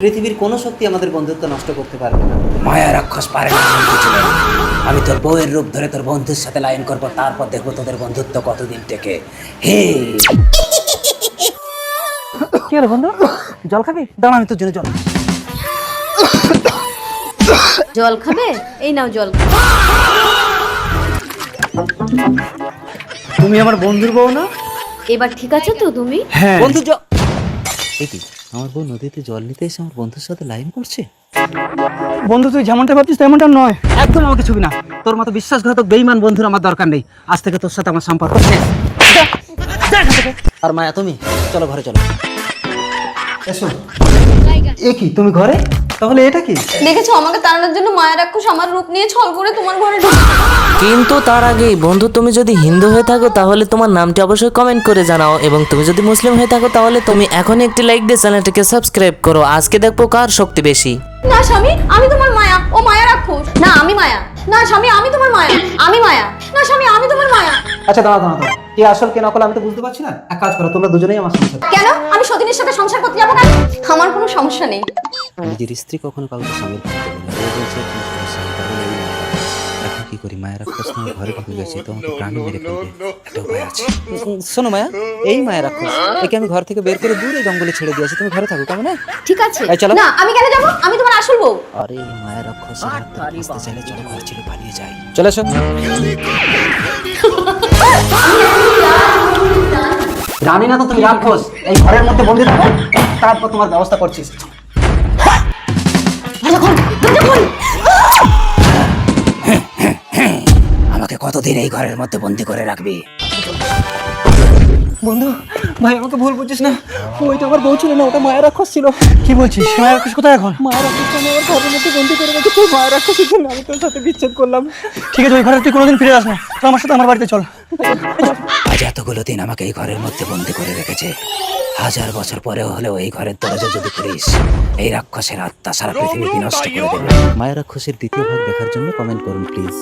পৃথিবীর কোনো শক্তি আমাদের বন্ধুত্ব নষ্ট করতে পারবে না। মায়া রাক্ষস পারে না এমন কিছু নেই। আমি তোর বউয়ের রূপ ধরে তোর বন্ধুর সাথে লাইন করবো, তারপর দেখবো তোদের বন্ধুত্ব কতদিন টেকে। হে কি হলো বন্ধু, জল খাবি? দাঁড়া, আমি তোর জন্য জল। জল খাবে? এই নাও জল। তুমি আমার বন্ধুর বউ না? এবার ঠিক আছে তো তুমি? হ্যাঁ বন্ধু এই কি, আমার বউ নদীতে জল নিতে এসে আমার বন্ধুর সাথে লাইন করছে? বন্ধু তুই যেমনটা ভাবছিস তেমনটা নয়। একদম আমাকে ছবি না। তোর মতো বিশ্বাসঘাতক বেঈমান বন্ধুর আমার দরকার নেই। আজ থেকে তোর সাথে আমার সম্পর্ক শেষ। আর মায়া, তুমি চলো ঘরে চলো। এসো। এ কি, তুমি ঘরে? তাহলে এটা কি? দেখেছো, আমাকে তাড়ানোর জন্য মায়া রাক্ষস আমার রূপ নিয়ে ছল করে তোমার ঘরে ঢুকে। কিন্তু তার আগেই বন্ধু, তুমি যদি হিন্দু হয়ে থাকো তাহলে তোমার নামটি অবশ্যই কমেন্ট করে জানাও, এবং তুমি যদি মুসলিম হয়ে থাকো তাহলে তুমি এখনই একটি লাইক দিয়ে চ্যানেলটিকে সাবস্ক্রাইব করো। আজকে দেখবো কার শক্তি বেশি। না স্বামী, আমি তোমার মায়া, ও মায়া রাক্ষস। না আমি মায়া। না স্বামী, আমি তোমার মায়া, আমি মায়া। না স্বামী, আমি তোমার মায়া। আচ্ছা দাঁড়া দাঁড়া দাঁড়া, কে আসল কে নকল আমি তো বুঝতে পারছি না। এক কাজ করো, তোমরা দুজনেই আমার সংসার। কেন? আমি সতীনের সাথে সংসার করতে যাবো কেন? আমার কোনো সমস্যা নেই। নিজের স্ত্রী কখনো কাউকে স্বামীর ভাগ দেবে না। ও বলছে কোনো সমস্যা নেই, তাহলে এই না। এখন কি করি? মায়ের রাক্ষস তো আমার ঘরে ঢুকে গেছে, তো আমাকে প্রাণী মেরে ফেলবে। একটা উপায় আছে। শোনো মায়া, এই মায়ের রাক্ষস, একে আমি ঘর থেকে বের করে দূরে জঙ্গলে ছেড়ে দিয়েছি। তুমি ঘরে থাকো, কেমন? ঠিক আছে। এই চলো। না আমি কেন যাবো? আমি তোমার আসল বউ। আরে মায়ের রাক্ষস আসতে চাইলে চলো, ঘর ছিল পালিয়ে যাই। চলে এসো। জানি না তো তুমি রাক্ষস, এই ঘরের মধ্যে বন্দি থাকো, তারপর তোমার ব্যবস্থা করছিস। আমাকে কতদিন এই ঘরের মধ্যে বন্দি করে রাখবি? বন্ধু ভাই, আমাকে ভুল বুঝছিস না। ওইটা আমার বউ ছিল না, ওটা মায়া রাক্ষস ছিল। কি বলছিস? মায়া রাক্ষস কোথায় এখন? মায়া রাক্ষস আমি আমার ঘরের মধ্যে বন্দি করে রেখেছি। মায়া রাক্ষসের জন্য আমি তোর সাথে বিচ্ছেদ করলাম। ঠিক আছে, ওই ঘরে তুই কোনোদিন ফিরে আস না। তো আমার সাথে আমার বাড়িতে চল। আজ এতগুলো দিন আমাকে এই ঘরের মধ্যে বন্দি করে রেখেছে। 1000 বছর পরেও হলেও এই ঘরের দরজা যদি খুলিস, এই রাক্ষসের আত্মা সারা পৃথিবী বিনষ্ট করে দেবে। মায়ের রাক্ষসের দ্বিতীয় ভাগ দেখার জন্য কমেন্ট করুন প্লিজ।